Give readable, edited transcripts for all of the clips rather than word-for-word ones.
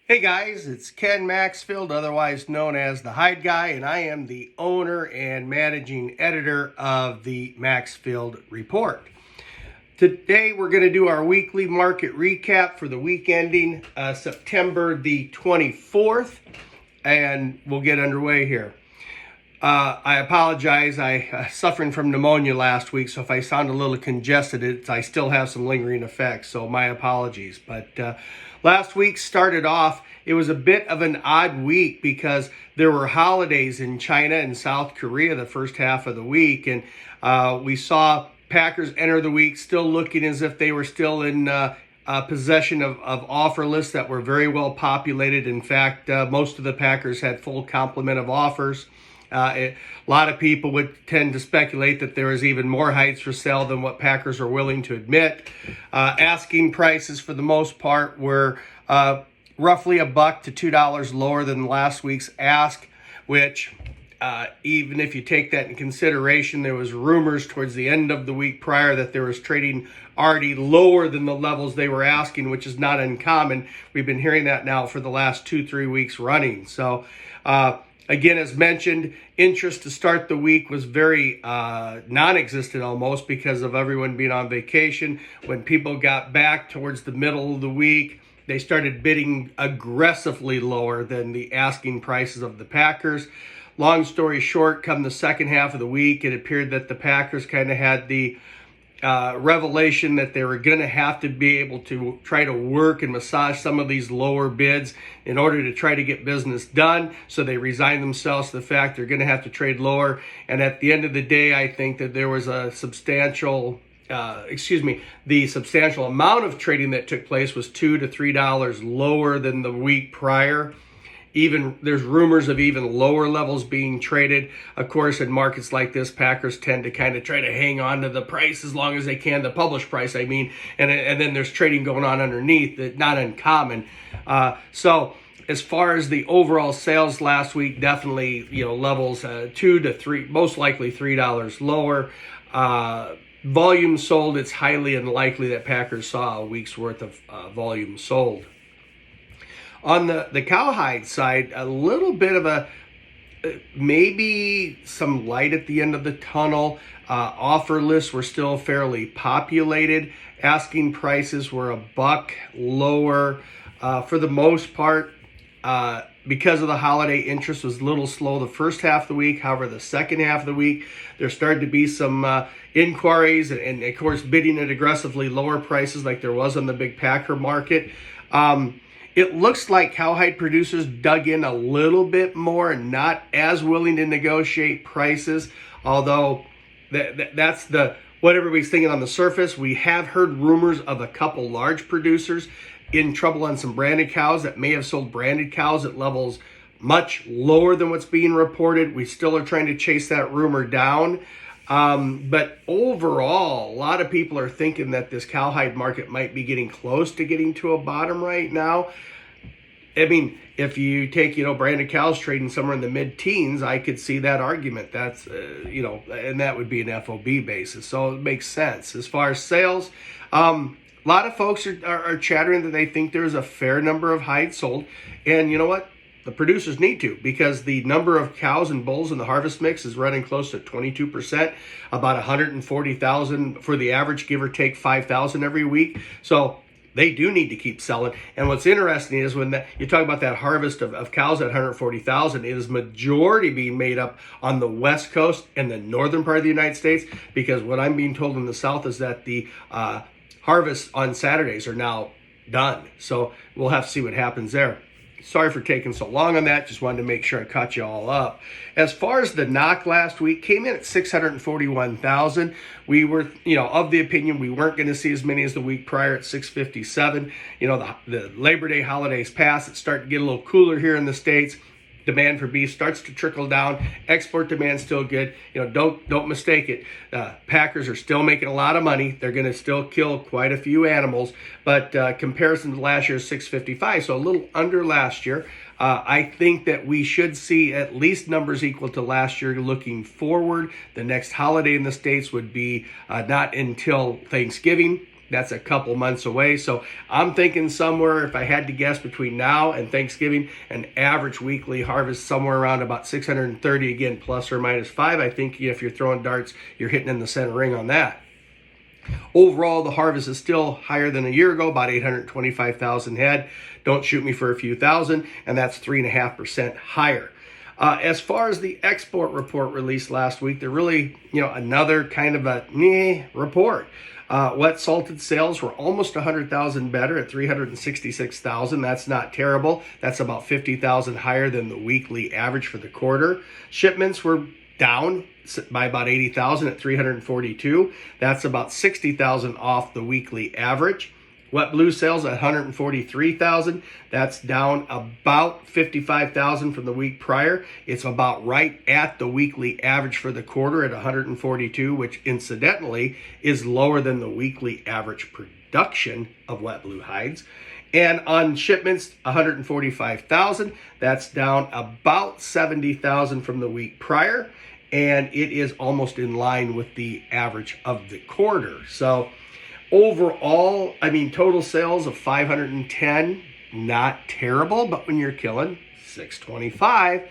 Hey guys, it's Ken Maxfield, otherwise known as the Hide Guy, and I am the owner and managing editor of the Maxfield Report. Today we're going to do our weekly market recap for the week ending September the 24th, and we'll get underway here. I apologize. I suffering from pneumonia last week, so if I sound a little congested, I still have some lingering effects, so my apologies. But last week started off, it was a bit of an odd week because there were holidays in China and South Korea the first half of the week, and we saw Packers enter the week still looking as if they were still in possession of offer lists that were very well populated. In fact, most of the Packers had full complement of offers. A lot of people would tend to speculate that there is even more hides for sale than what Packers are willing to admit. Asking prices for the most part were roughly $1 to $2 lower than last week's ask, which even if you take that in consideration, there was rumors towards the end of the week prior that there was trading already lower than the levels they were asking, which is not uncommon. We've been hearing that now for the last 2-3 weeks running. So again, as mentioned, interest to start the week was very non-existent almost because of everyone being on vacation. When people got back towards the middle of the week, they started bidding aggressively lower than the asking prices of the Packers. Long story short, come the second half of the week, it appeared that the Packers kind of had the revelation that they were going to have to be able to try to work and massage some of these lower bids in order to try to get business done. So they resigned themselves to the fact they're going to have to trade lower. And at the end of the day, I think that there was a substantial, the substantial amount of trading that took place was $2 to $3 lower than the week prior. Even there's rumors of even lower levels being traded. Of course, in markets like this, Packers tend to kind of try to hang on to the price as long as they can, the published price, I mean, and then there's trading going on underneath, that not uncommon. So as far as the overall sales last week, definitely levels $2 to $3, most likely $3 lower. Volume sold, it's highly unlikely that Packers saw a week's worth of volume sold. On the cowhide side, a little bit of maybe some light at the end of the tunnel. Offer lists were still fairly populated. Asking prices were $1 lower. For the most part, because of the holiday, interest was a little slow the first half of the week. However, the second half of the week, there started to be some inquiries and of course, bidding at aggressively lower prices like there was on the big Packer market. It looks like cowhide producers dug in a little bit more and not as willing to negotiate prices, although that's what everybody's thinking on the surface. We have heard rumors of a couple large producers in trouble on some branded cows that may have sold branded cows at levels much lower than what's being reported. We still are trying to chase that rumor down. But overall, a lot of people are thinking that this cowhide market might be getting close to getting to a bottom right now. I mean, if you take, branded cows trading somewhere in the mid-teens, I could see that argument. That's, and that would be an FOB basis. So it makes sense. As far as sales, a lot of folks are chattering that they think there's a fair number of hides sold. And you know what? The producers need to, because the number of cows and bulls in the harvest mix is running close to 22%, about 140,000 for the average, give or take 5,000 every week. So they do need to keep selling. And what's interesting is when you talk about that harvest of cows at 140,000, it is majority being made up on the West Coast and the northern part of the United States, because what I'm being told in the South is that the harvests on Saturdays are now done. So we'll have to see what happens there. Sorry for taking so long on that. Just wanted to make sure I caught you all up. As far as the knock last week, came in at 641,000. We were, of the opinion we weren't going to see as many as the week prior at 657. The Labor Day holidays passed. It started to get a little cooler here in the States. Demand for beef starts to trickle down. Export demand still good. Don't mistake it. Packers are still making a lot of money. They're going to still kill quite a few animals, but comparison to last year's 655, so a little under last year. I think that we should see at least numbers equal to last year looking forward. The next holiday in the States would be not until Thanksgiving. that's a couple months away. So I'm thinking somewhere, if I had to guess, between now and Thanksgiving, an average weekly harvest somewhere around about 630, again, plus or minus 5. I think if you're throwing darts, you're hitting in the center ring on that. Overall, the harvest is still higher than a year ago, about 825,000 head. Don't shoot me for a few thousand, and that's 3.5% higher. As far as the export report released last week, they're really, another kind of a report. Wet salted sales were almost 100,000 better at 366,000. That's not terrible. That's about 50,000 higher than the weekly average for the quarter. Shipments were down by about 80,000 at 342. That's about 60,000 off the weekly average. Wet blue sales at 143,000. That's down about 55,000 from the week prior. It's about right at the weekly average for the quarter at 142, which incidentally is lower than the weekly average production of wet blue hides. And on shipments, 145,000. That's down about 70,000 from the week prior. And it is almost in line with the average of the quarter. So overall, total sales of 510, not terrible, but when you're killing 625,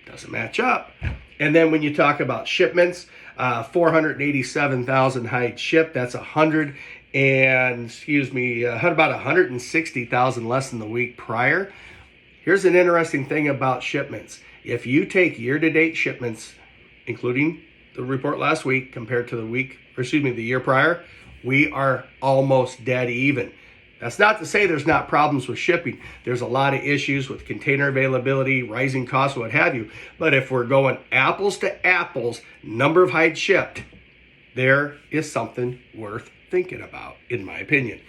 doesn't match up. And then when you talk about shipments, 487,000 hides shipped. That's about 160,000 less than the week prior. Here's an interesting thing about shipments. If you take year-to-date shipments, including the report last week, compared to the year prior, we are almost dead even. That's not to say there's not problems with shipping. There's a lot of issues with container availability, rising costs, what have you. But if we're going apples to apples, number of hides shipped, there is something worth thinking about, in my opinion.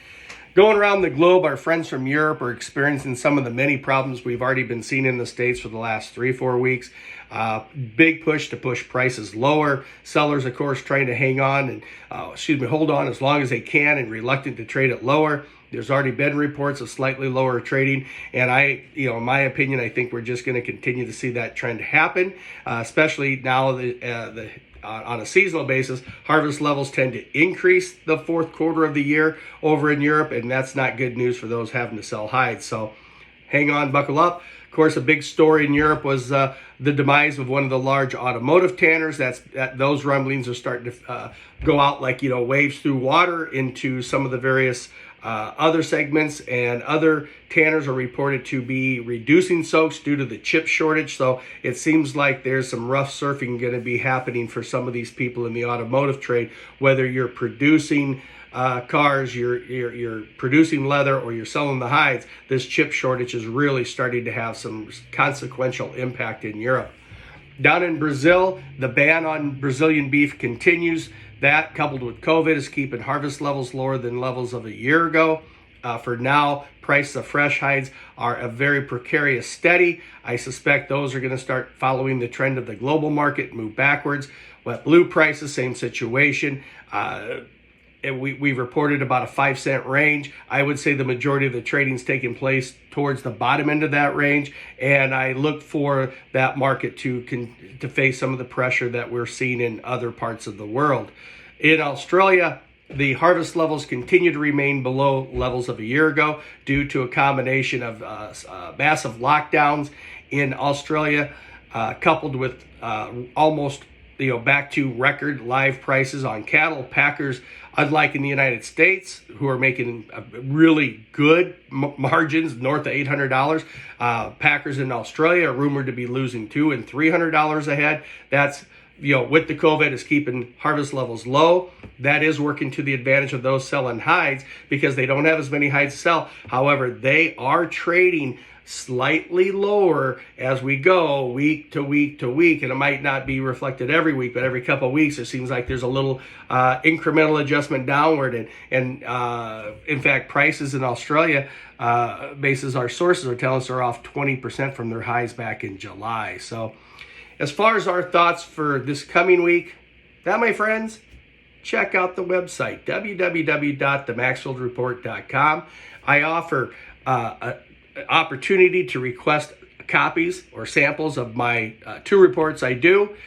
Going around the globe, our friends from Europe are experiencing some of the many problems we've already been seeing in the States for the last 3-4 weeks. Big push to push prices lower. Sellers, of course, trying to hang on and hold on as long as they can and reluctant to trade it lower. There's already been reports of slightly lower trading, and in my opinion, I think we're just going to continue to see that trend happen, especially now on a seasonal basis. Harvest levels tend to increase the fourth quarter of the year over in Europe, and that's not good news for those having to sell hides. So hang on, buckle up. Of course, a big story in Europe was the demise of one of the large automotive tanners. Those rumblings are starting to go out like waves through water into some of the various other segments, and other tanners are reported to be reducing soaks due to the chip shortage. So it seems like there's some rough surfing going to be happening for some of these people in the automotive trade, whether you're producing cars, you're producing leather, or you're selling the hides. This chip shortage is really starting to have some consequential impact in Europe. Down in Brazil, the ban on Brazilian beef continues. That, coupled with COVID, is keeping harvest levels lower than levels of a year ago. For now, prices of fresh hides are a very precarious steady. I suspect those are going to start following the trend of the global market, move backwards. Wet blue prices, same situation. We reported about a 5-cent range. I would say the majority of the trading is taking place towards the bottom end of that range, and I look for that market to face some of the pressure that we're seeing in other parts of the world. In Australia, the harvest levels continue to remain below levels of a year ago due to a combination of massive lockdowns in Australia, coupled with almost back to record live prices on cattle. Packers, unlike in the United States, who are making really good margins north of $800, Packers in Australia are rumored to be losing $200 and $300 a head. That's with the COVID, is keeping harvest levels low. That is working to the advantage of those selling hides because they don't have as many hides to sell. However, they are trading slightly lower as we go week to week to week, and it might not be reflected every week, but every couple of weeks it seems like there's a little incremental adjustment downward, and in fact prices in Australia, basis our sources are telling us, are off 20% from their highs back in July. So as far as our thoughts for this coming week, that, my friends, check out the website www.themaxfieldreport.com. I offer opportunity to request copies or samples of my 2 reports I do.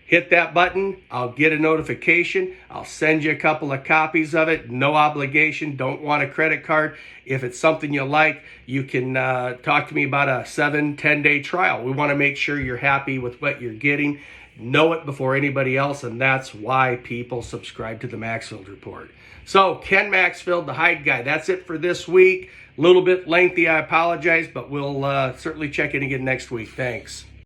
hit that button. I'll get a notification. I'll send you a couple of copies of it. No obligation. Don't want a credit card. If it's something you like, you can talk to me about a 7-10 day trial. We want to make sure you're happy with what you're getting. Know it before anybody else, and that's why people subscribe to the Maxfield Report. So, Ken Maxfield, the Hide Guy. That's it for this week. A little bit lengthy, I apologize, but we'll certainly check in again next week. Thanks.